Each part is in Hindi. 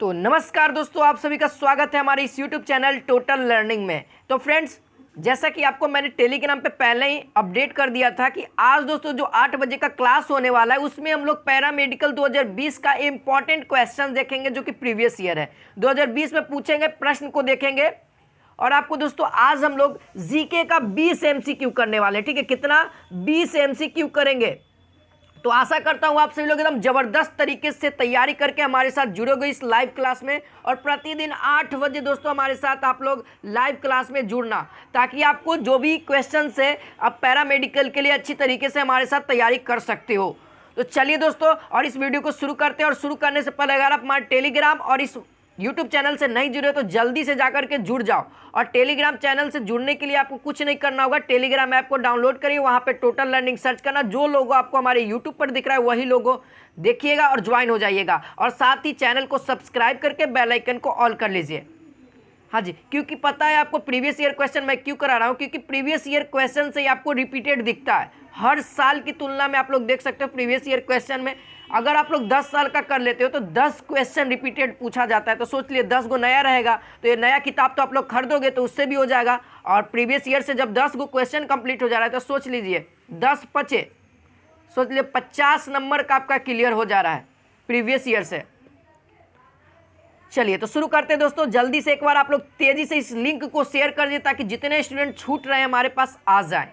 तो नमस्कार दोस्तों, आप सभी का स्वागत है हमारे इस YouTube चैनल टोटल लर्निंग में। तो फ्रेंड्स, जैसा कि आपको मैंने टेलीग्राम पे पहले ही अपडेट कर दिया था कि आज दोस्तों जो 8 बजे का क्लास होने वाला है उसमें हम लोग पैरामेडिकल 2020 का इंपॉर्टेंट क्वेश्चन देखेंगे जो कि प्रीवियस ईयर है 2020 में पूछेंगे, प्रश्न को देखेंगे। और आपको दोस्तों आज हम लोग जीके का 20 MCQ करने वाले हैं। ठीक है, कितना 20 MCQ करेंगे। तो आशा करता हूं आप सभी लोग एकदम जबरदस्त तरीके से तैयारी करके हमारे साथ जुड़ोगे इस लाइव क्लास में। और प्रतिदिन 8 बजे दोस्तों हमारे साथ आप लोग लाइव क्लास में जुड़ना, ताकि आपको जो भी क्वेश्चन है आप पैरामेडिकल के लिए अच्छी तरीके से हमारे साथ तैयारी कर सकते हो। तो चलिए दोस्तों, और इस वीडियो को शुरू करते हैं। और शुरू करने से पहले अगर आप हमारे टेलीग्राम और इस YouTube चैनल से नहीं जुड़े तो जल्दी से जाकर के जुड़ जाओ। और टेलीग्राम चैनल से जुड़ने के लिए आपको कुछ नहीं करना होगा, टेलीग्राम ऐप को डाउनलोड करिए, वहाँ पे टोटल लर्निंग सर्च करना, जो लोगो आपको हमारे YouTube पर दिख रहा है वही लोगो देखिएगा और ज्वाइन हो जाइएगा। और साथ ही चैनल को सब्सक्राइब करके बेल आइकन को ऑल कर लीजिए। हाँ जी, क्योंकि पता है आपको प्रीवियस ईयर क्वेश्चन मैं क्यों करा रहा हूँ, क्योंकि प्रीवियस ईयर क्वेश्चन से ही आपको रिपीटेड दिखता है। हर साल की तुलना में आप लोग देख सकते हो प्रीवियस ईयर क्वेश्चन में अगर आप लोग 10 साल का कर लेते हो तो 10 क्वेश्चन रिपीटेड पूछा जाता है। तो सोच लिए 10 गो नया रहेगा तो ये नया किताब तो आप लोग खरीदोगे तो उससे भी हो जाएगा। और प्रीवियस ईयर से जब 10 गो क्वेश्चन कंप्लीट हो जा रहा है तो सोच लीजिए 10 पचे, सोच लीजिए 50 नंबर का आपका क्लियर हो जा रहा है प्रीवियस ईयर से। चलिए तो शुरू करते हैं दोस्तों। जल्दी से एक बार आप लोग तेजी से इस लिंक को शेयर कर दिए ताकि जितने स्टूडेंट छूट रहे हैं हमारे पास आ जाए।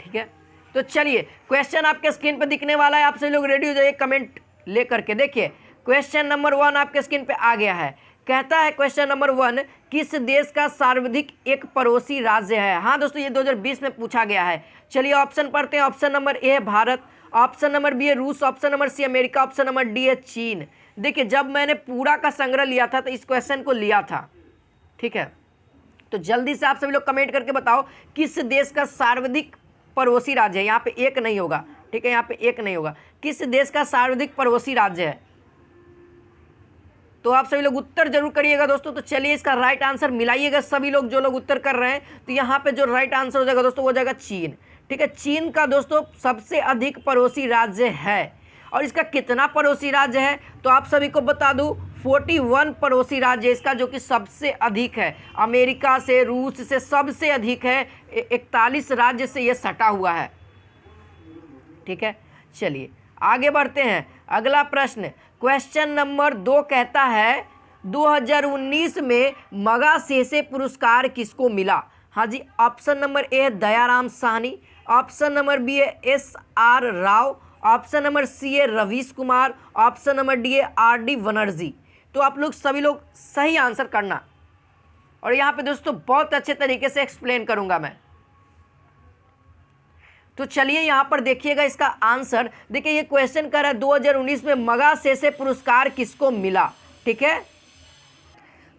ठीक है, तो चलिए क्वेश्चन आपके स्क्रीन पे दिखने वाला है। आप सभी लोग रेडी हो जाइए कमेंट लेकर के। देखिए क्वेश्चन नंबर 1 आपके स्क्रीन पे आ गया है। कहता है क्वेश्चन नंबर 1, किस देश का सर्वाधिक एक पड़ोसी राज्य है। हाँ दोस्तों, ये 2020 में पूछा गया है। चलिए ऑप्शन पढ़ते हैं। ऑप्शन नंबर ए है भारत, ऑप्शन नंबर बी है रूस, option number C America, option number D है चीन। देखिए जब मैंने पूरा का संग्रह लिया था तो इस क्वेश्चन को लिया था। ठीक है, तो जल्दी से आप सभी लोग कमेंट करके बताओ किस देश का सर्वाधिक पड़ोसी राज्य है। यहाँ पे एक नहीं होगा, ठीक है, यहाँ पे एक नहीं होगा। किस देश का सर्वाधिक पड़ोसी राज्य है, तो आप सभी लोग उत्तर जरूर करिएगा दोस्तों। तो चलिए इसका राइट आंसर मिलाइएगा सभी लोग, जो लोग उत्तर कर रहे हैं। तो यहाँ पे जो राइट आंसर हो जाएगा दोस्तों वो हो जाएगा चीन। ठीक है, चीन का दोस्तों सबसे अधिक पड़ोसी राज्य है। और इसका कितना पड़ोसी राज्य है तो आप सभी को बता दूं 41 पड़ोसी राज्य इसका, जो कि सबसे अधिक है। अमेरिका से, रूस से सबसे अधिक है। 41 राज्य से ये सटा हुआ है। ठीक है, चलिए आगे बढ़ते हैं। अगला प्रश्न क्वेश्चन नंबर 2 कहता है 2019 में मगासेसे पुरस्कार किसको मिला। हाँ जी, ऑप्शन नंबर ए है Dayaram Sahni, option number B है SR Rao, option number C है Ravish Kumar, option number D है RD बनर्जी। तो आप लोग सभी लोग सही आंसर करना। और यहाँ पे दोस्तों बहुत अच्छे तरीके से एक्सप्लेन करूंगा मैं। तो चलिए यहाँ पर देखिएगा इसका आंसर। देखिए ये क्वेश्चन कर रहा है 2019 में मगासेसे पुरस्कार किसको मिला। ठीक है,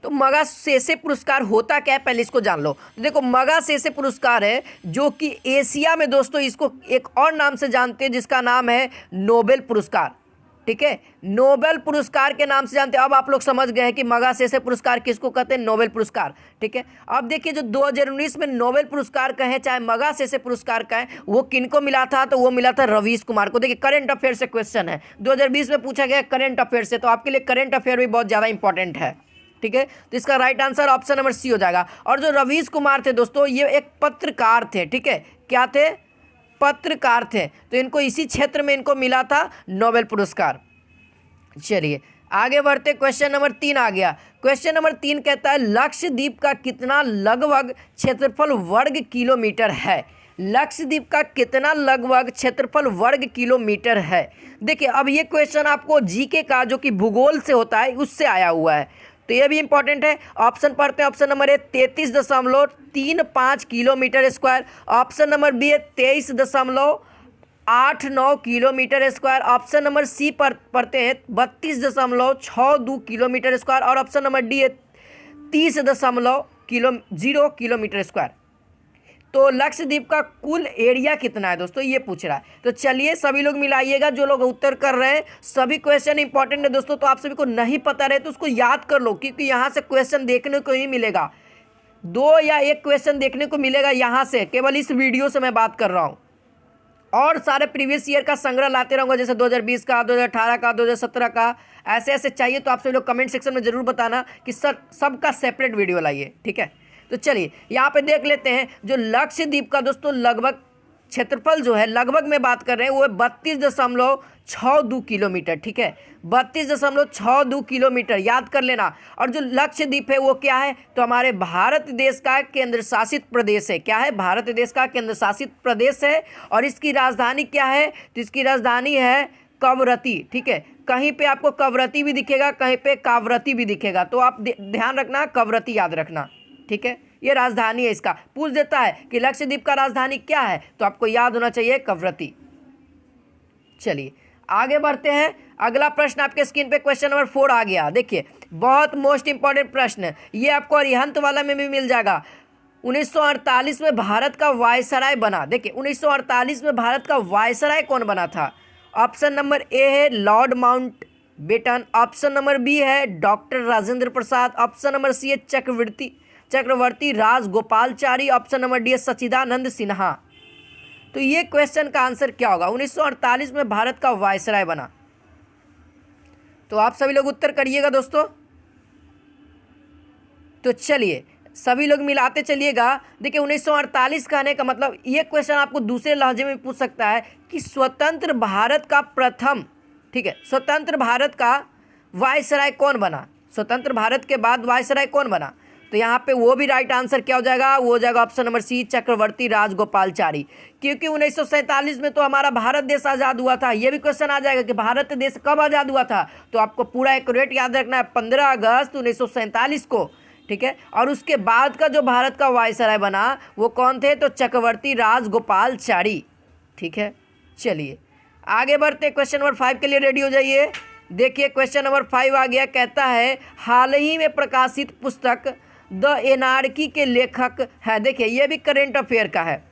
तो मगासेसे पुरस्कार होता क्या है पहले इसको जान लो। तो देखो मगासेसे पुरस्कार है जो कि एशिया में दोस्तों इसको एक और नाम से जानते हैं जिसका नाम है नोबेल पुरस्कार। ठीक है, नोबेल पुरस्कार के नाम से जानते हैं। अब आप लोग समझ गए हैं कि मगासेसे पुरस्कार किसको कहते हैं, नोबेल पुरस्कार। ठीक है, अब देखिए जो 2019 में नोबेल पुरस्कार कहें चाहे मगासेसे पुरस्कार कहें, वो किनको मिला था तो वो मिला था रवीश कुमार को। देखिए करंट अफेयर से क्वेश्चन है, 2020 में पूछा गया करंट अफेयर से, तो आपके लिए करंट अफेयर भी बहुत ज़्यादा इंपॉर्टेंट है। ठीक है, तो इसका right answer option number C हो जाएगा। और जो रवीश कुमार थे दोस्तों ये एक पत्रकार थे। ठीक है, क्या थे, पत्रकार थे। तो इनको इसी क्षेत्र में इनको मिला था नोबेल पुरस्कार। चलिए आगे बढ़ते, क्वेश्चन नंबर 3 आ गया। क्वेश्चन नंबर 3 कहता है लक्षद्वीप का कितना लगभग क्षेत्रफल वर्ग किलोमीटर है। लक्षद्वीप का कितना लगभग क्षेत्रफल वर्ग किलोमीटर है। देखिए अब ये क्वेश्चन आपको जीके का जो कि भूगोल से होता है उससे आया हुआ है, तो ये भी इंपॉर्टेंट है। ऑप्शन पढ़ते हैं। Option number A 33.35 kilometre square, option number B है 23.89 kilometre square, option number C पर पढ़ते हैं 32.62 किलोमीटर स्क्वायर, और ऑप्शन नंबर डी है 30.0 किलोमीटर स्क्वायर। तो लक्षद्वीप का कुल एरिया कितना है दोस्तों, ये पूछ रहा है। तो चलिए सभी लोग मिलाइएगा, जो लोग उत्तर कर रहे हैं। सभी क्वेश्चन इंपॉर्टेंट है दोस्तों, तो आप सभी को नहीं पता रहे तो उसको याद कर लो, क्योंकि यहाँ से क्वेश्चन देखने को ही मिलेगा। 2 या 1 क्वेश्चन देखने को मिलेगा यहाँ से, केवल इस वीडियो से मैं बात कर रहा हूँ। और सारे प्रीवियस ईयर का संग्रह लाते रहूँगा, जैसे 2020 का, 2018 का, 2017 का, ऐसे ऐसे चाहिए तो आप सभी लोग कमेंट सेक्शन में ज़रूर बताना कि सर सबका सेपरेट वीडियो लाइए, ठीक है। तो चलिए यहाँ पे देख लेते हैं जो लक्षद्वीप का दोस्तों लगभग क्षेत्रफल जो है, लगभग में बात कर रहे हैं, वो है 32.62 किलोमीटर, ठीक है, 32.62 किलोमीटर, याद कर लेना। और जो लक्षद्वीप है वो क्या है, तो हमारे भारत देश का केंद्र शासित प्रदेश है। क्या है, भारत देश का केंद्र शासित प्रदेश है। और इसकी राजधानी क्या है, तो इसकी राजधानी है कवरत्ती, ठीक है। कहीं पे आपको कवरत्ती भी दिखेगा, कहीं पे कावरत्ती भी दिखेगा, तो आप ध्यान रखना, कवरत्ती याद रखना, ठीक है। ये राजधानी है इसका। पूछ देता है कि लक्षद्वीप का राजधानी क्या है, तो आपको याद होना चाहिए कवरत्ती। चलिए आगे बढ़ते हैं। अगला प्रश्न आपके स्क्रीन पे क्वेश्चन नंबर 4 आ गया। देखिए बहुत मोस्ट इंपॉर्टेंट प्रश्न है ये, आपको अरिहंत वाला में भी मिल जाएगा। 1948 में भारत का वायसराय बना। देखिए 1948 में भारत का वायसराय कौन बना था। ऑप्शन नंबर ए है Lord Mountbatten, option number B है doctor Rajendra Prasad, option number C है Chakravarti Rajagopalachari, option number D है सच्चिदानंद सिन्हा। तो ये क्वेश्चन का आंसर क्या होगा। 1948 में भारत का वायसराय बना, तो आप सभी लोग उत्तर करिएगा दोस्तों। तो चलिए सभी लोग मिलाते चलिएगा। देखिए 1948 कहने का मतलब, ये क्वेश्चन आपको दूसरे लहजे में पूछ सकता है कि स्वतंत्र भारत का प्रथम, ठीक है, स्वतंत्र भारत का वायसराय कौन बना, स्वतंत्र भारत के बाद वायसराय कौन बना। तो यहाँ पे वो भी राइट आंसर क्या हो जाएगा, वो हो जाएगा ऑप्शन नंबर सी चक्रवर्ती राजगोपालचारी। क्योंकि 1947 में तो हमारा भारत देश आज़ाद हुआ था। ये भी क्वेश्चन आ जाएगा कि भारत देश कब आज़ाद हुआ था, तो आपको पूरा एक्यूरेट याद रखना है 15 अगस्त 1947 को, ठीक है। और उसके बाद का जो भारत का वायसराय बना वो कौन थे, तो चक्रवर्ती राजगोपालचारी, ठीक है। चलिए आगे बढ़ते, क्वेश्चन नंबर 5 के लिए रेडी हो जाइए। देखिए क्वेश्चन नंबर 5 आ गया, कहता है हाल ही में प्रकाशित पुस्तक द एनार्की के लेखक है। देखिए ये भी करेंट अफेयर का है।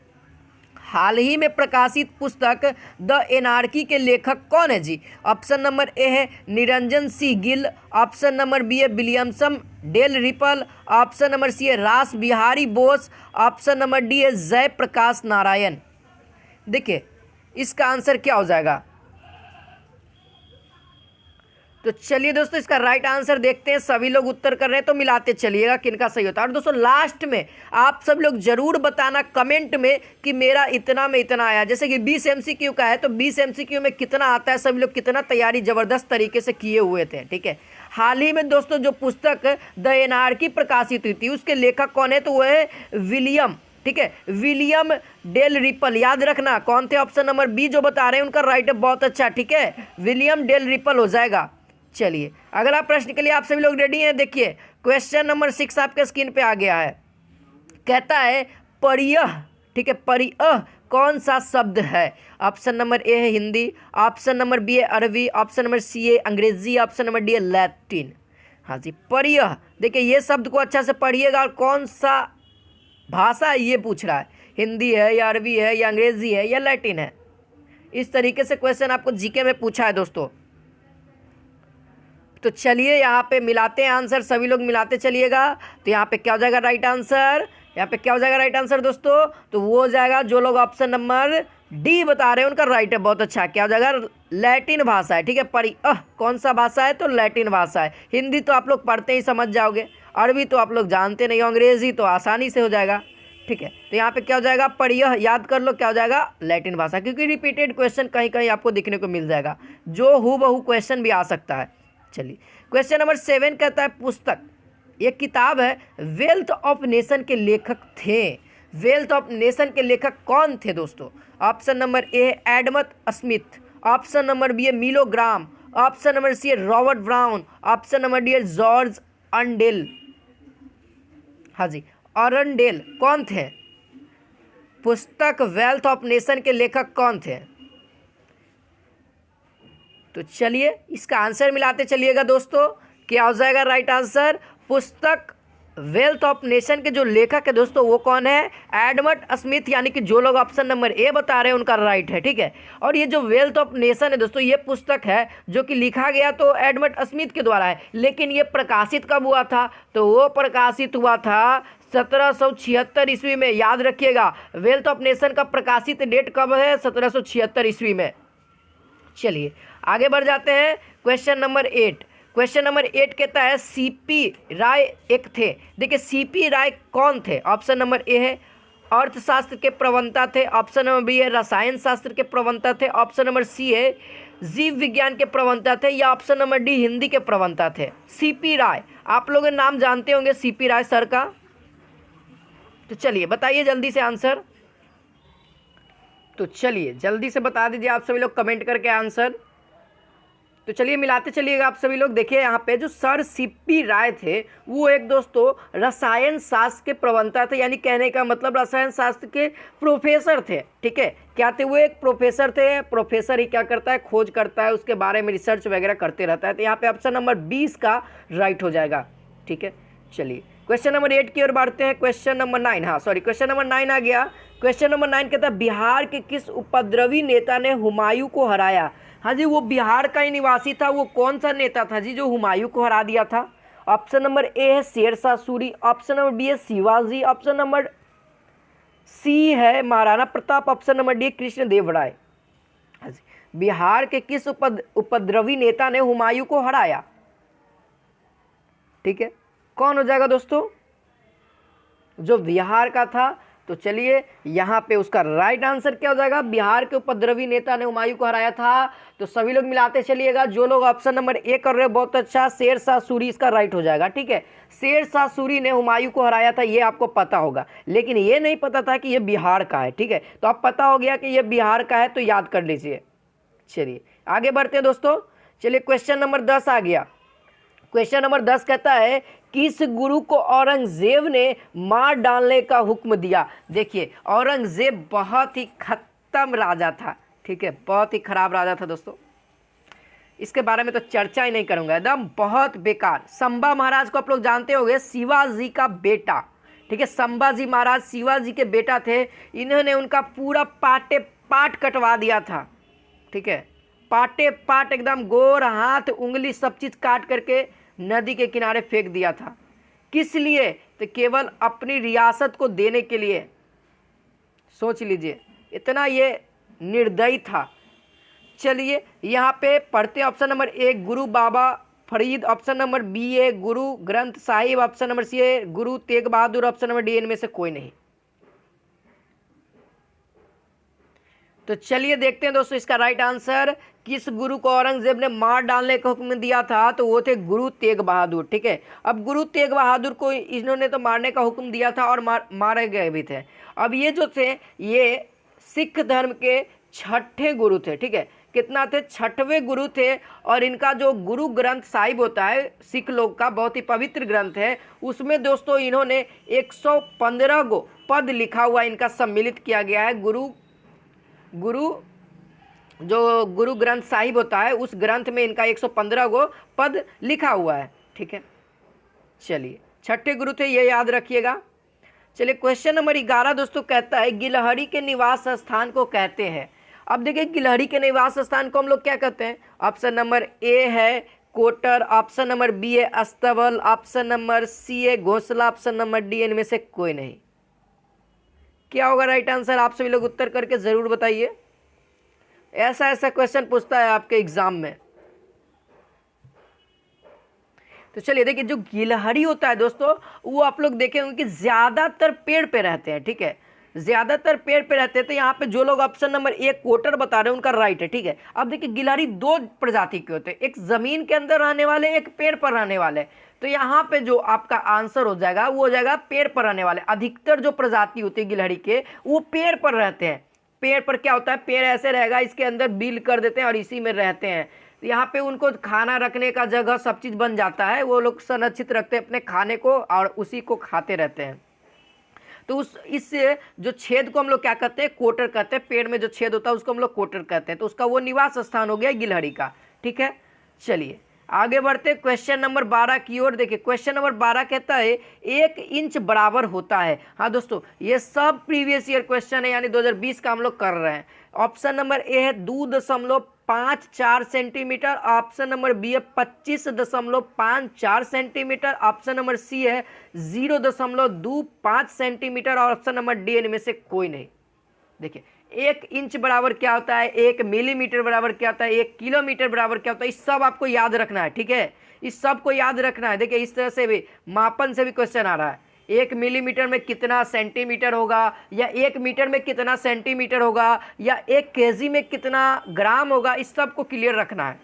हाल ही में प्रकाशित पुस्तक द एनार्की के लेखक कौन है जी। ऑप्शन नंबर ए है Niranjan C Gill, option number B है Williamson Dale Ripple, option number C है Ras Bihari Bose, option number D है जयप्रकाश नारायण। देखिए इसका आंसर क्या हो जाएगा। तो चलिए दोस्तों इसका राइट आंसर देखते हैं। सभी लोग उत्तर कर रहे हैं तो मिलाते चलिएगा किनका सही होता है। और दोस्तों लास्ट में आप सब लोग जरूर बताना कमेंट में कि मेरा इतना में इतना आया। जैसे कि 20 MCQ का है तो 20 MCQ में कितना आता है, सभी लोग कितना तैयारी ज़बरदस्त तरीके से किए हुए थे, ठीक है। हाल ही में दोस्तों जो पुस्तक द एनार्की प्रकाशित हुई थी उसके लेखक कौन है, तो वो है विलियम, ठीक है, विलियम डेल रिपल। याद रखना कौन थे, ऑप्शन नंबर बी जो बता रहे हैं उनका राइट है, बहुत अच्छा, ठीक है, विलियम डेल रिपल हो जाएगा। चलिए अगला प्रश्न के लिए आप सभी लोग रेडी हैं। देखिए क्वेश्चन नंबर 6 आपके स्क्रीन पे आ गया है। कहता है परियह, ठीक है, परियह कौन सा शब्द है। ऑप्शन नंबर ए है हिंदी, ऑप्शन नंबर बी है अरबी, ऑप्शन नंबर सी है अंग्रेजी, ऑप्शन नंबर डी है लैटिन। हाँ जी परियह। देखिए ये शब्द को अच्छा से पढ़िएगा, कौन सा भाषा है ये पूछ रहा है, हिंदी है या अरबी है या अंग्रेजी है या लैटिन है। इस तरीके से क्वेश्चन आपको जीके में पूछा है दोस्तों। तो चलिए यहाँ पे मिलाते हैं आंसर, सभी लोग मिलाते चलिएगा। तो यहाँ पे क्या हो जाएगा राइट आंसर, यहाँ पे क्या हो जाएगा राइट आंसर दोस्तों, तो वो हो जाएगा जो लोग ऑप्शन नंबर डी बता रहे हैं उनका राइट है, बहुत अच्छा। क्या हो जाएगा, लैटिन भाषा है, ठीक है। कौन सा भाषा है, तो लैटिन भाषा है। हिंदी तो आप लोग पढ़ते ही समझ जाओगे, अरबी तो आप लोग जानते नहीं हो, अंग्रेजी तो आसानी से हो जाएगा, ठीक है। तो यहाँ पे क्या हो जाएगा, परियह याद कर लो, क्या हो जाएगा लैटिन भाषा, क्योंकि रिपीटेड क्वेश्चन कहीं कहीं आपको दिखने को मिल जाएगा, जो हूबहू क्वेश्चन भी आ सकता है। चलिए क्वेश्चन नंबर 7 कहता है पुस्तक, एक किताब है, वेल्थ ऑफ नेशन के लेखक थे। वेल्थ ऑफ नेशन के लेखक कौन थे दोस्तों। ऑप्शन नंबर ए है Adam Smith, option number B है मिलो ग्राम, ऑप्शन नंबर सी है Robert Brown, option number D है जॉर्ज अर्नडेल। हाँ जी अर्नडेल कौन थे। पुस्तक वेल्थ ऑफ नेशन के लेखक कौन थे। तो चलिए इसका आंसर मिलाते चलिएगा दोस्तों, क्या हो जाएगा राइट आंसर, पुस्तक वेल्थ ऑफ नेशन के जो लेखक है दोस्तों वो कौन है? एडमंड स्मिथ, यानी कि जो लोग ऑप्शन नंबर ए बता रहे हैं उनका राइट है, ठीक है। और ये जो वेल्थ ऑफ नेशन है दोस्तों, ये पुस्तक है जो कि लिखा गया तो एडमंड स्मिथ के द्वारा है, लेकिन ये प्रकाशित कब हुआ था? तो वो प्रकाशित हुआ था 1776 ईस्वी में। याद रखिएगा, वेल्थ ऑफ नेशन का प्रकाशित डेट कब है? 1776 ईस्वी में। चलिए आगे बढ़ जाते हैं। Question number 8। क्वेश्चन नंबर 8 कहता है सीपी राय एक थे। देखिए सीपी राय कौन थे? ऑप्शन नंबर ए है अर्थशास्त्र के प्रवक्ता थे, ऑप्शन नंबर बी है रसायन शास्त्र के प्रवक्ता थे, ऑप्शन नंबर सी है जीव विज्ञान के प्रवक्ता थे, या ऑप्शन नंबर डी हिंदी के प्रवक्ता थे। सीपी राय, आप लोग नाम जानते होंगे सीपी राय सर का, तो चलिए बताइए जल्दी से आंसर। तो चलिए जल्दी से बता दीजिए आप सभी लोग कमेंट करके आंसर। तो चलिए मिलाते चलिएगा आप सभी लोग। देखिए यहाँ पे जो सर सीपी राय थे वो एक दोस्तों रसायन शास्त्र के प्रवक्ता थे, यानी कहने का मतलब रसायन शास्त्र के प्रोफेसर थे, ठीक है। क्या थे? वो एक प्रोफेसर थे। प्रोफेसर ही क्या करता है? खोज करता है, उसके बारे में रिसर्च वगैरह करते रहता है। तो यहाँ पे ऑप्शन नंबर 20 का राइट हो जाएगा, ठीक है। चलिए क्वेश्चन नंबर 8 की ओर बढ़ते हैं। क्वेश्चन नंबर 9, हाँ सॉरी क्वेश्चन नंबर 9 आ गया। क्वेश्चन नंबर 9 कहता है बिहार के किस उपद्रवी नेता ने हुमायूं को हराया? हाँ जी, वो बिहार का ही निवासी था। वो कौन सा नेता था जी जो हुमायूं को हरा दिया था? ऑप्शन नंबर ए है Sher Shah Suri, option number B है शिवाजी, ऑप्शन नंबर सी है Maharana Pratap, option number D Krishnadeva Raya. हाँ जी, बिहार के किस उपद्रवी नेता ने हुमायूं को हराया? ठीक है, कौन हो जाएगा दोस्तों? जो बिहार का था। तो चलिए यहाँ पे उसका राइट आंसर क्या हो जाएगा? बिहार के उपद्रवी नेता ने हुमायूं को हराया था। तो सभी लोग मिलाते चलिएगा। जो लोग ऑप्शन नंबर ए कर रहे हो बहुत अच्छा, शेरशाह सूरी इसका राइट हो जाएगा, ठीक है। शेरशाह सूरी ने हुमायूं को हराया था, ये आपको पता होगा, लेकिन ये नहीं पता था कि ये बिहार का है, ठीक है। तो अब पता हो गया कि ये बिहार का है, तो याद कर लीजिए। चलिए आगे बढ़ते हैं दोस्तों। चलिए क्वेश्चन नंबर 10 आ गया। क्वेश्चन नंबर 10 कहता है किस गुरु को औरंगजेब ने मार डालने का हुक्म दिया? देखिए औरंगजेब बहुत ही खत्म राजा था, ठीक है, बहुत ही खराब राजा था दोस्तों। इसके बारे में तो चर्चा ही नहीं करूंगा, एकदम बहुत बेकार। संभा महाराज को आप लोग जानते होंगे, शिवाजी का बेटा, ठीक है। संभाजी महाराज शिवाजी के बेटा थे। इन्होंने उनका पूरा पाटे पाट कटवा दिया था, ठीक है। पाटे पाट एकदम गोर हाथ उंगली सब चीज़ काट करके नदी के किनारे फेंक दिया था। किस लिए? तो केवल अपनी रियासत को देने के लिए। सोच लीजिए, इतना ये निर्दयी था। चलिए यहाँ पे पढ़ते हैं। ऑप्शन नंबर ए गुरु बाबा फरीद, ऑप्शन नंबर बी है Guru Granth Sahib, option number C है Guru Tegh Bahadur, option number D इनमें से कोई नहीं। तो चलिए देखते हैं दोस्तों इसका राइट आंसर। किस गुरु को औरंगजेब ने मार डालने का हुक्म दिया था? तो वो थे गुरु तेग बहादुर, ठीक है। अब गुरु तेग बहादुर को इन्होंने तो मारने का हुक्म दिया था और मारे गए भी थे। अब ये जो थे ये सिख धर्म के छठे गुरु थे, ठीक है। कितना थे? छठवें गुरु थे। और इनका जो गुरु ग्रंथ साहिब होता है सिख लोग का, बहुत ही पवित्र ग्रंथ है, उसमें दोस्तों इन्होंने 115 गो पद लिखा हुआ इनका सम्मिलित किया गया है। जो गुरु ग्रंथ साहिब होता है उस ग्रंथ में इनका 115 गो पद लिखा हुआ है, ठीक है। चलिए छठे गुरु थे, ये याद रखिएगा। चलिए क्वेश्चन नंबर 11 दोस्तों कहता है गिलहरी के निवास स्थान को कहते हैं। अब देखिए गिलहरी के निवास स्थान को हम लोग क्या कहते हैं? ऑप्शन नंबर ए है कोटर, ऑप्शन नंबर बी है अस्तबल, ऑप्शन नंबर सी है घोंसला, ऑप्शन नंबर डी इनमें से कोई नहीं। क्या होगा राइट आंसर? आप सभी लोग उत्तर करके जरूर बताइए। ऐसा क्वेश्चन पूछता है आपके एग्जाम में। तो चलिए देखिए जो गिलहरी होता है दोस्तों वो आप लोग देखेंगे कि ज्यादातर पेड़ पे रहते हैं, ठीक है, ज्यादातर पेड़ पे रहते हैं। तो यहाँ पे जो लोग ऑप्शन नंबर ए कोटर बता रहे हैं उनका राइट है, ठीक है। अब देखिए गिलहरी दो प्रजाति के होते हैं, एक जमीन के अंदर रहने वाले, एक पेड़ पर रहने वाले। तो यहाँ पे जो आपका आंसर हो जाएगा वो हो जाएगा पेड़ पर रहने वाले। अधिकतर जो प्रजाति होती है गिलहरी के वो पेड़ पर रहते हैं। पेड़ पर क्या होता है? पेड़ ऐसे रहेगा, इसके अंदर बिल कर देते हैं और इसी में रहते हैं। यहाँ पे उनको खाना रखने का जगह सब चीज़ बन जाता है, वो लोग संरक्षित रखते हैं अपने खाने को और उसी को खाते रहते हैं। तो इस जो छेद को हम लोग क्या कहते हैं? कोटर कहते हैं। पेड़ में जो छेद होता है उसको हम लोग कोटर कहते हैं। तो उसका वो निवास स्थान हो गया गिलहरी का, ठीक है। चलिए आगे बढ़ते क्वेश्चन नंबर 12 की ओर। देखिए क्वेश्चन नंबर 12 कहता है 1 इंच बराबर होता है। हाँ दोस्तों, ये सब प्रीवियस ईयर क्वेश्चन है, यानी 2020 का हम लोग कर रहे हैं। ऑप्शन नंबर ए है 2.54 सेंटीमीटर, ऑप्शन नंबर बी है 25.54 सेंटीमीटर, ऑप्शन नंबर सी है 0.25 सेंटीमीटर और ऑप्शन नंबर डी इनमें से कोई नहीं। देखिए 1 इंच बराबर क्या होता है, 1 मिलीमीटर बराबर क्या होता है, 1 किलोमीटर बराबर क्या होता है, इस सब आपको याद रखना है। ठीक है, इस सब को याद रखना है। देखिए इस तरह से भी मापन से भी क्वेश्चन आ रहा है, 1 मिलीमीटर में कितना सेंटीमीटर होगा, या 1 मीटर में कितना सेंटीमीटर होगा, या 1 केजी में कितना ग्राम होगा, इस सब को क्लियर रखना है।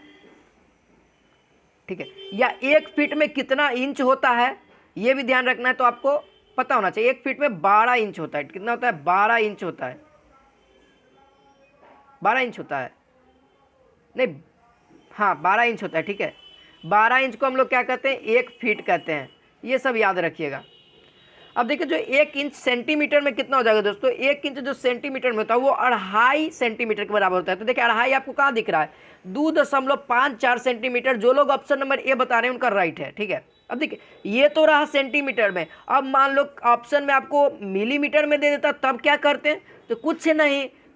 ठीक है, या 1 फीट में कितना इंच होता है ये भी ध्यान रखना है। तो आपको पता होना चाहिए 1 फीट में 12 इंच होता है। कितना होता है, 12 इंच होता है, 12 इंच होता है, नहीं हाँ 12 इंच होता है। ठीक है, 12 इंच को हम लोग क्या कहते हैं, 1 फीट कहते हैं, ये सब याद रखिएगा। अब देखिए जो 1 इंच सेंटीमीटर में कितना हो जाएगा दोस्तों, 1 इंच जो सेंटीमीटर में होता है वो 2.5 सेंटीमीटर के बराबर होता है। तो देखिए 2.5 आपको कहाँ दिख रहा है, 2.54 सेंटीमीटर। जो लोग ऑप्शन नंबर ए बता रहे हैं उनका राइट है। ठीक है, अब देखिए ये तो रहा सेंटीमीटर में। अब मान लो ऑप्शन में आपको मिलीमीटर में दे देता, तब क्या करते हैं, तो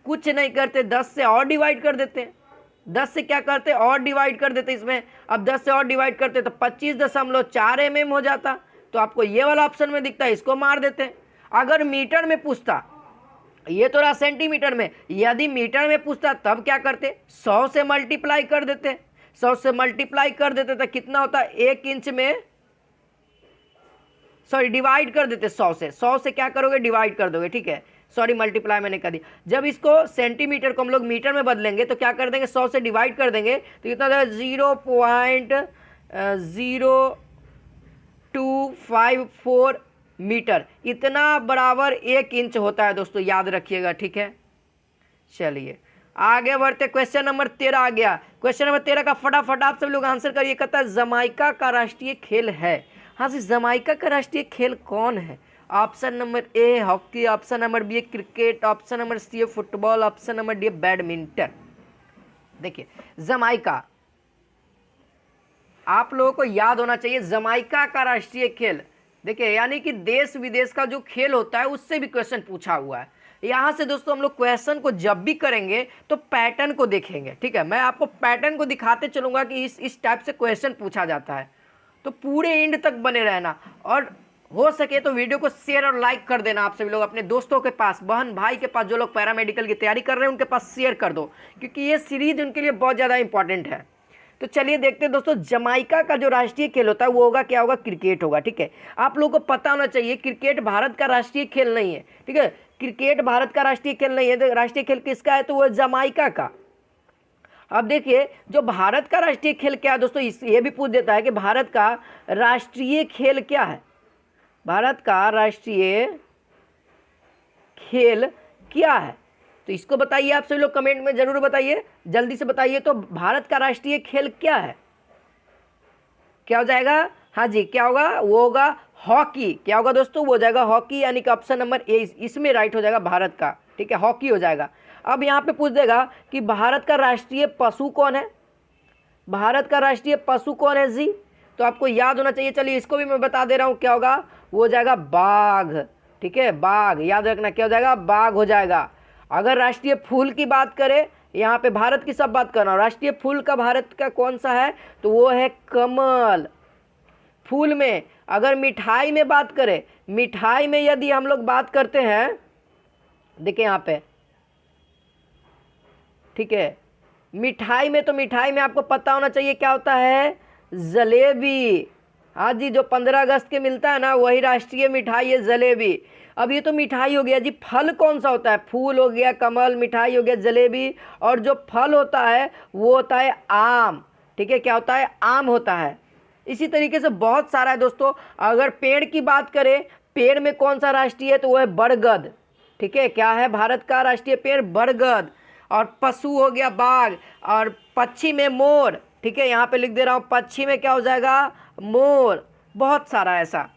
कुछ नहीं करते, 10 से और डिवाइड कर देते हैं। 10 से क्या करते और डिवाइड कर देते इसमें। अब 10 से और डिवाइड करते तो 25.4 mm हो जाता। तो आपको ये वाला ऑप्शन में दिखता है, इसको मार देते हैं। अगर मीटर में पूछता, ये तो रहा सेंटीमीटर में, यदि मीटर में पूछता तब क्या करते, 100 से मल्टीप्लाई कर देते। 100 से मल्टीप्लाई कर देते तो कितना होता, 1 इंच में डिवाइड कर देते 100 से। 100 से क्या करोगे, डिवाइड कर दोगे। ठीक है, सॉरी मल्टीप्लाई मैंने कर दिया। जब इसको सेंटीमीटर को हम लोग मीटर में बदलेंगे तो क्या कर देंगे, 100 से डिवाइड कर देंगे तो कितना होता है, 0.0254 मीटर, इतना बराबर 1 इंच होता है दोस्तों, याद रखिएगा। ठीक है, चलिए आगे बढ़ते। क्वेश्चन नंबर 13 आ गया। क्वेश्चन नंबर 13 का फटाफट आप सब लोग आंसर करिए। कहता है जमाइका का राष्ट्रीय खेल है। हाँ जी, जमाइका का राष्ट्रीय खेल कौन है। Option number A hockey, option number B cricket, option number C football, option number D badminton. देखिए जमाइका आप लोगों को याद होना चाहिए, जमाइका का राष्ट्रीय खेल। देखिए यानी कि देश विदेश का जो खेल होता है उससे भी क्वेश्चन पूछा हुआ है। यहाँ से दोस्तों हम लोग क्वेश्चन को जब भी करेंगे तो पैटर्न को देखेंगे। ठीक है, मैं आपको पैटर्न को दिखाते चलूंगा कि इस टाइप से क्वेश्चन पूछा जाता है। तो पूरे एंड तक बने रहना, और हो सके तो वीडियो को शेयर और लाइक कर देना। आप सभी लोग अपने दोस्तों के पास, बहन भाई के पास, जो लोग पैरामेडिकल की तैयारी कर रहे हैं उनके पास शेयर कर दो, क्योंकि ये सीरीज उनके लिए बहुत ज़्यादा इंपॉर्टेंट है। तो चलिए देखते हैं दोस्तों, जमाइका का जो राष्ट्रीय खेल होता है वो होगा, क्या होगा, क्रिकेट होगा। ठीक है, आप लोगों को पता होना चाहिए क्रिकेट भारत का राष्ट्रीय खेल नहीं है। ठीक है, क्रिकेट भारत का राष्ट्रीय खेल नहीं है। तो राष्ट्रीय खेल किसका है, तो वो जमाइका का। अब देखिए जो भारत का राष्ट्रीय खेल क्या है दोस्तों, ये भी पूछ देता है कि भारत का राष्ट्रीय खेल क्या है। भारत का राष्ट्रीय खेल क्या है, तो इसको बताइए। आप सभी लोग कमेंट में जरूर बताइए, जल्दी से बताइए। तो भारत का राष्ट्रीय खेल क्या है, क्या हो जाएगा, हाँ जी क्या होगा, वो होगा हॉकी। क्या होगा दोस्तों, वो हो जाएगा हॉकी, यानी कि ऑप्शन नंबर ए इसमें राइट हो जाएगा भारत का। ठीक है, हॉकी हो जाएगा। अब यहाँ पे पूछ देगा कि भारत का राष्ट्रीय पशु कौन है। भारत का राष्ट्रीय पशु कौन है जी, तो आपको याद होना चाहिए। चलिए इसको भी मैं बता दे रहा हूँ, क्या होगा, वो हो जाएगा बाघ। ठीक है, बाघ याद रखना, क्या हो जाएगा, बाघ हो जाएगा। अगर राष्ट्रीय फूल की बात करें, यहाँ पे भारत की सब बात करना, राष्ट्रीय फूल का भारत का कौन सा है, तो वो है कमल। फूल में अगर मिठाई में बात करें, मिठाई में यदि हम लोग बात करते हैं, देखिए यहाँ पे, ठीक है, मिठाई में, तो मिठाई में आपको पता होना चाहिए क्या होता है, जलेबी। हाँ जी, जो 15 अगस्त के मिलता है ना, वही राष्ट्रीय मिठाई है जलेबी। अब ये तो मिठाई हो गया जी। फल कौन सा होता है, फूल हो गया कमल, मिठाई हो गया जलेबी, और जो फल होता है वो होता है आम। ठीक है, क्या होता है, आम होता है। इसी तरीके से बहुत सारा है दोस्तों। अगर पेड़ की बात करें, पेड़ में कौन सा राष्ट्रीय है, तो वो है बरगद। ठीक है, क्या है भारत का राष्ट्रीय पेड़, बरगद। और पशु हो गया बाघ, और पक्षी में मोर। ठीक है, यहाँ पे लिख दे रहा हूँ, पक्षी में क्या हो जाएगा, मोर। बहुत सारा ऐसा,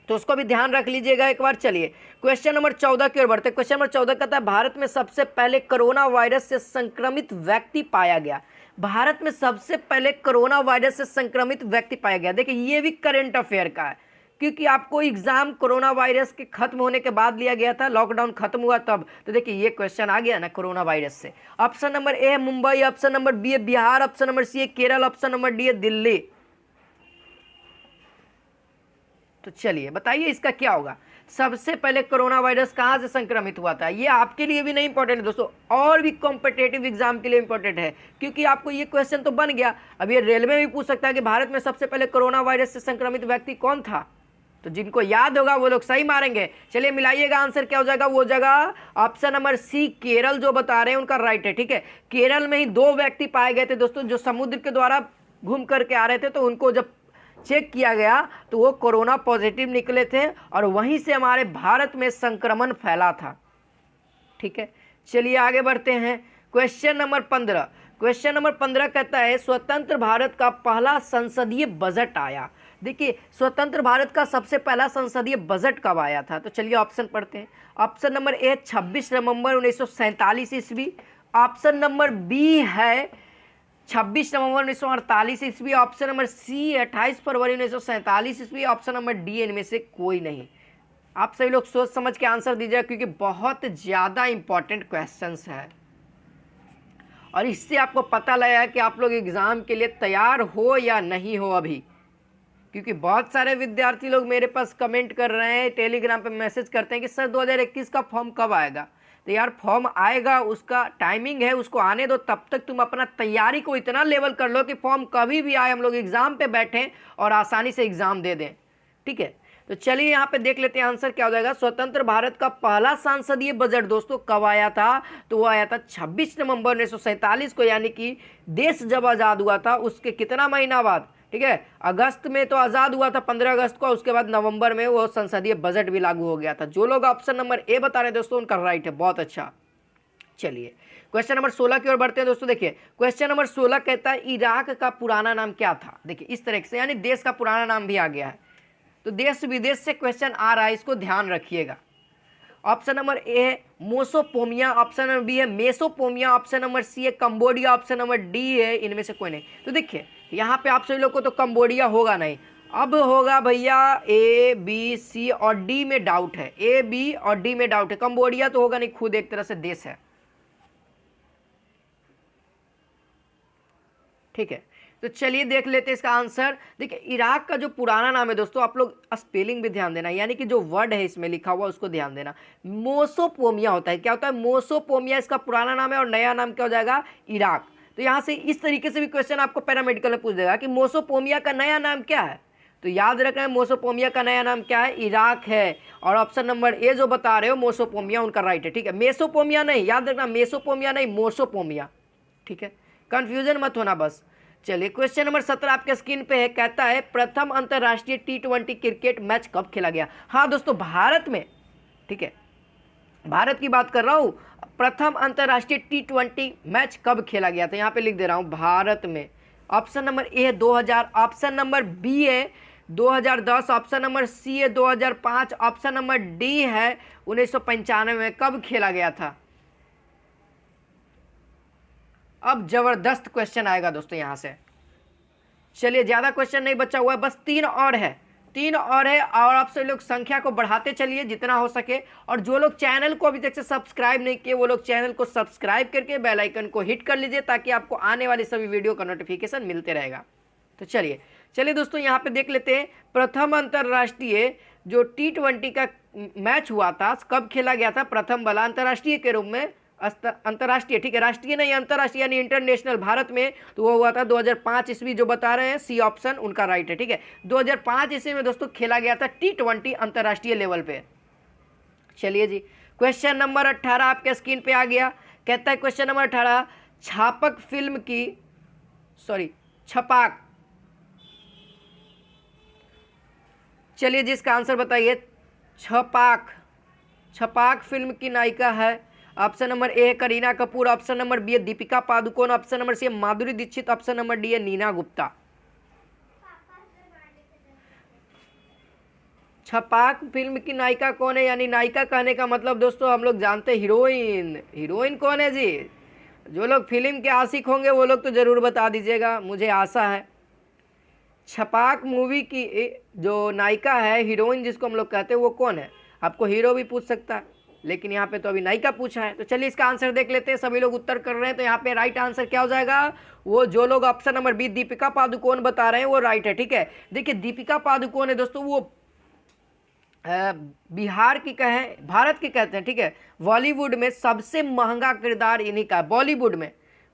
तो उसको भी ध्यान रख लीजिएगा एक बार। चलिए क्वेश्चन नंबर 14 की ओर बढ़ते हैं। क्वेश्चन नंबर 14 कहता है भारत में सबसे पहले कोरोना वायरस से संक्रमित व्यक्ति पाया गया। भारत में सबसे पहले कोरोना वायरस से संक्रमित व्यक्ति पाया गया। देखिए ये भी करंट अफेयर का है, क्योंकि आपको एग्जाम कोरोना वायरस के खत्म होने के बाद लिया गया था, लॉकडाउन खत्म हुआ तब। तो देखिए ये क्वेश्चन आ गया ना कोरोना वायरस से। ऑप्शन नंबर ए है मुंबई, ऑप्शन नंबर बी है बिहार, ऑप्शन नंबर सी है केरल, ऑप्शन नंबर डी है दिल्ली। तो चलिए बताइए इसका क्या होगा। सबसे पहले कोरोना वायरस कहां से संक्रमित हुआ था? ये आपके लिए भी नहीं इंपॉर्टेंट है दोस्तों, और भी कॉम्पिटेटिव एग्जाम के लिए इंपॉर्टेंट है, क्योंकि आपको ये क्वेश्चन तो बन गया। अब ये रेलवे में भी पूछ सकता है कि भारत में सबसे पहले कोरोना वायरस से संक्रमित व्यक्ति कौन था। तो जिनको याद होगा वो लोग सही मारेंगे। चलिए मिलाइएगा, आंसर क्या हो जाएगा? वो जगह ऑप्शन नंबर सी केरल जो बता रहे हैं उनका राइट है। ठीक है, केरल में ही 2 व्यक्ति पाए गए थे दोस्तों, जो समुद्र के द्वारा घूम करके आ रहे थे। तो उनको जब चेक किया गया तो वो कोरोना पॉजिटिव निकले थे, और वहीं से हमारे भारत में संक्रमण फैला था। ठीक है, चलिए आगे बढ़ते हैं। Question number 15। क्वेश्चन नंबर 15 कहता है स्वतंत्र भारत का पहला संसदीय बजट आया। देखिए स्वतंत्र भारत का सबसे पहला संसदीय बजट कब आया था? तो चलिए ऑप्शन पढ़ते हैं। ऑप्शन नंबर ए 26 नवंबर 1947 ईस्वी, ऑप्शन नंबर बी है 26 नवंबर 1948 ईस्वी, ऑप्शन नंबर सी 28 फरवरी 1947 ईस्वी, ऑप्शन नंबर डी इनमें से कोई नहीं। आप सभी लोग सोच समझ के आंसर दीजिएगा, क्योंकि बहुत ज़्यादा इंपॉर्टेंट क्वेश्चंस है, और इससे आपको पता लगा कि आप लोग एग्ज़ाम के लिए तैयार हो या नहीं हो अभी। क्योंकि बहुत सारे विद्यार्थी लोग मेरे पास कमेंट कर रहे हैं, टेलीग्राम पे मैसेज करते हैं कि सर 2021 का फॉर्म कब आएगा। तो यार फॉर्म आएगा, उसका टाइमिंग है, उसको आने दो। तब तक तुम अपना तैयारी को इतना लेवल कर लो कि फॉर्म कभी भी आए हम लोग एग्ज़ाम पे बैठें और आसानी से एग्ज़ाम दे दें। ठीक है, तो चलिए यहाँ पे देख लेते हैं आंसर क्या हो जाएगा। स्वतंत्र भारत का पहला संसदीय बजट दोस्तों कब आया था? तो वो आया था 26 नवंबर 1947 को, यानी कि देश जब आज़ाद हुआ था उसके कितना महीना बाद? ठीक है, अगस्त में तो आज़ाद हुआ था 15 अगस्त को, उसके बाद नवंबर में वो संसदीय बजट भी लागू हो गया था। जो लोग ऑप्शन नंबर ए बता रहे हैं दोस्तों उनका राइट है, बहुत अच्छा। चलिए क्वेश्चन नंबर 16 की ओर बढ़ते हैं दोस्तों। देखिए क्वेश्चन नंबर 16 कहता है इराक का पुराना नाम क्या था? देखिए इस तरह से, यानी देश का पुराना नाम भी आ गया है। तो देश विदेश से क्वेश्चन आ रहा है, इसको ध्यान रखिएगा। ऑप्शन नंबर ए है मोसोपोमिया, ऑप्शन नंबर बी है मेसोपोमिया, ऑप्शन नंबर सी है कंबोडिया, ऑप्शन नंबर डी है इनमें से कोई नहीं। तो देखिए यहाँ पे आप सभी लोग को तो कंबोडिया होगा नहीं, अब होगा भैया ए बी सी और डी में डाउट है। ए बी और डी में डाउट है, कंबोडिया तो होगा नहीं, खुद एक तरह से देश है। ठीक है, तो चलिए देख लेते हैं इसका आंसर। देखिए इराक का जो पुराना नाम है दोस्तों, आप लोग स्पेलिंग भी ध्यान देना, यानी कि जो वर्ड है इसमें लिखा हुआ उसको ध्यान देना। मोसोपोमिया होता है, क्या होता है? मोसोपोमिया इसका पुराना नाम है, और नया नाम क्या हो जाएगा? इराक। तो यहाँ से इस तरीके से भी क्वेश्चन आपको पैरामेडिकल में पूछ देगा कि मोसोपोमिया का नया नाम क्या है। तो याद रखना है मोसोपोमिया का नया नाम क्या है? इराक है। और ऑप्शन नंबर ए जो बता रहे हो मोसोपोमिया उनका राइट है। ठीक है, मेसोपोमिया नहीं, याद रखना मेसोपोमिया नहीं, मोसोपोमिया। ठीक है, कंफ्यूजन मत होना बस। चलिए क्वेश्चन नंबर 17 आपके स्क्रीन पे है, कहता है प्रथम अंतर्राष्ट्रीय T20 क्रिकेट मैच कब खेला गया? हाँ दोस्तों भारत में, ठीक है भारत की बात कर रहा हूँ। प्रथम अंतर्राष्ट्रीय T20 मैच कब खेला गया था? यहाँ पे लिख दे रहा हूँ भारत में। ऑप्शन नंबर ए है 2000, ऑप्शन नंबर बी है 2010, ऑप्शन नंबर सी है 2005, ऑप्शन नंबर डी है 1995 में। कब खेला गया था? अब जबरदस्त क्वेश्चन आएगा दोस्तों यहाँ से। चलिए ज़्यादा क्वेश्चन नहीं बचा हुआ है, बस 3 और है, 3 और है। और आप सभी लोग संख्या को बढ़ाते चलिए जितना हो सके। और जो लोग चैनल को अभी तक से सब्सक्राइब नहीं किए वो लोग चैनल को सब्सक्राइब करके बेल आइकन को हिट कर लीजिए, ताकि आपको आने वाली सभी वीडियो का नोटिफिकेशन मिलते रहेगा। तो चलिए दोस्तों यहाँ पे देख लेते हैं प्रथम अंतर्राष्ट्रीय जो T20 का मैच हुआ था कब खेला गया था? प्रथम वाला अंतर्राष्ट्रीय के रूप में, अंतर्राष्ट्रीय, ठीक है राष्ट्रीय नहीं अंतर्राष्ट्रीय यानी इंटरनेशनल भारत में, तो वो हुआ था 2005 ईस्वी। जो बता रहे हैं सी ऑप्शन उनका राइट है। ठीक है, 2005 ईस्वी में दोस्तों खेला गया था T20 अंतर्राष्ट्रीय लेवल पे। चलिए जी क्वेश्चन नंबर 18 आपके स्क्रीन पे आ गया, कहता है क्वेश्चन नंबर 18 छापक फिल्म की छपाक, चलिए जी इसका आंसर बताइए। छपाक फिल्म की नायिका है। ऑप्शन नंबर ए है Kareena Kapoor, option number B है Deepika Padukone, option number C है Madhuri Dixit, option number D है नीना गुप्ता। छपाक फिल्म की नायिका कौन है? यानी नायिका कहने का मतलब दोस्तों हम लोग जानते हैं हीरोइन। हीरोइन कौन है जी? जो लोग फिल्म के आशिक होंगे वो लोग तो ज़रूर बता दीजिएगा, मुझे आशा है। छपाक मूवी की जो नायिका है, हीरोइन जिसको हम लोग कहते हैं, वो कौन है? आपको हीरो भी पूछ सकता है, लेकिन यहाँ पे तो अभी नायिका पूछा है। तो चलिए इसका आंसर देख लेते हैं। सभी लोग उत्तर कर रहे हैं, तो यहाँ पे राइट आंसर क्या हो जाएगा? वो जो लोग option number B Deepika Padukone बता रहे हैं वो राइट है। ठीक है, देखिए दीपिका पादुकोण है दोस्तों, वो बिहार की कहें, भारत की कहते हैं। ठीक है, बॉलीवुड में सबसे महंगा किरदार इन्हीं का है,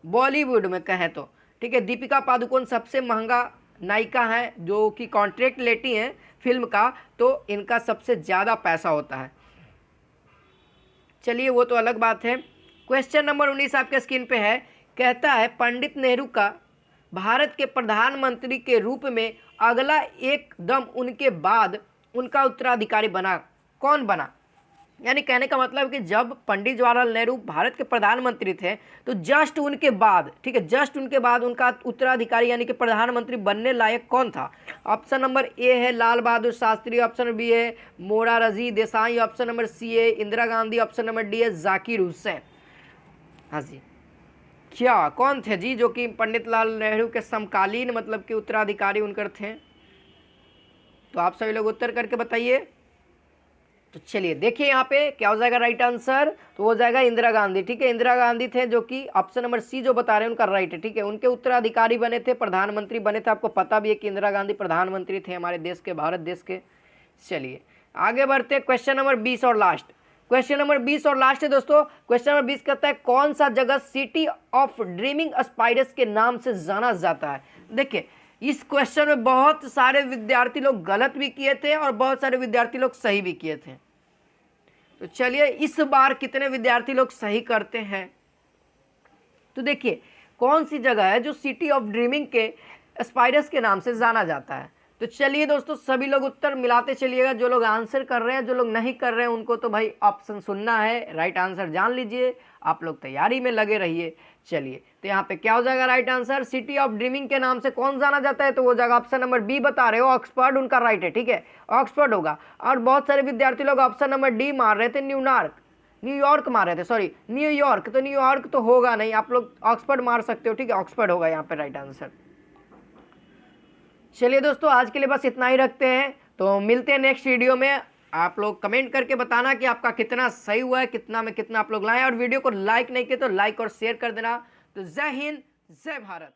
बॉलीवुड में कहें तो। ठीक है, दीपिका पादुकोण सबसे महंगा नायिका है जो कि कॉन्ट्रैक्ट लेती हैं फिल्म का, तो इनका सबसे ज़्यादा पैसा होता है। चलिए वो तो अलग बात है। क्वेश्चन नंबर 19 आपके स्क्रीन पे है, कहता है पंडित नेहरू का भारत के प्रधानमंत्री के रूप में अगला एकदम उनके बाद उनका उत्तराधिकारी बना, कौन बना? यानी कहने का मतलब कि जब पंडित जवाहरलाल नेहरू भारत के प्रधानमंत्री थे तो जस्ट उनके बाद, ठीक है, जस्ट उनके बाद उनका उत्तराधिकारी यानी कि प्रधानमंत्री बनने लायक कौन था? ऑप्शन नंबर ए है Lal Bahadur Shastri, option number B है Morarji Desai, option number C है Indira Gandhi, option number D है जाकिर हुसैन। हाँ जी, क्या कौन थे जी जो कि पंडित लाल नेहरू के समकालीन मतलब कि उत्तराधिकारी उनकर थे? तो आप सभी लोग उत्तर करके बताइए। तो चलिए देखिए यहाँ पे क्या हो जाएगा राइट आंसर, तो हो जाएगा इंदिरा गांधी। ठीक है, इंदिरा गांधी थे जो कि ऑप्शन नंबर सी जो बता रहे हैं उनका राइट है। ठीक है, उनके उत्तराधिकारी बने थे, प्रधानमंत्री बने थे। आपको पता भी है कि इंदिरा गांधी प्रधानमंत्री थे हमारे देश के, भारत देश के। चलिए आगे बढ़ते हैं, क्वेश्चन नंबर 20 और लास्ट। क्वेश्चन नंबर 20 और लास्ट है दोस्तों। क्वेश्चन नंबर 20 कहता है कौन सा जगह सिटी ऑफ ड्रीमिंग स्पाइडर्स के नाम से जाना जाता है? देखिए इस क्वेश्चन में बहुत सारे विद्यार्थी लोग गलत भी किए थे और बहुत सारे विद्यार्थी लोग सही भी किए थे। तो चलिए इस बार कितने विद्यार्थी लोग सही करते हैं? तो देखिए कौन सी जगह है जो सिटी ऑफ ड्रीमिंग के स्पाइडर्स के नाम से जाना जाता है? तो चलिए दोस्तों सभी लोग उत्तर मिलाते चलिएगा। जो लोग आंसर कर रहे हैं, जो लोग नहीं कर रहे हैं, उनको तो भाई ऑप्शन सुनना है, राइट आंसर जान लीजिए, आप लोग तैयारी में लगे रहिए। चलिए तो यहाँ पे क्या हो जाएगा right answer? City of dreaming के नाम से कौन जाना जाता है? तो वो जगह ऑप्शन नंबर बी बता रहे हो, ऑक्सफोर्ड उनका राइट है। ठीक है, ऑक्सफोर्ड होगा। और बहुत सारे विद्यार्थी लोग ऑप्शन नंबर डी मार रहे थे, न्यूयॉर्क मार रहे थे, सॉरी न्यूयॉर्क। तो न्यूयॉर्क तो होगा नहीं, आप लोग ऑक्सफोर्ड मार सकते हो। ठीक है, ऑक्सफोर्ड होगा यहाँ पे राइट आंसर। चलिए दोस्तों आज के लिए बस इतना ही रखते हैं, तो मिलते हैं नेक्स्ट वीडियो में। आप लोग कमेंट करके बताना कि आपका कितना सही हुआ है, कितना में कितना आप लोग लाएं, और वीडियो को लाइक नहीं किए तो लाइक और शेयर कर देना। तो जय हिंद, जय भारत।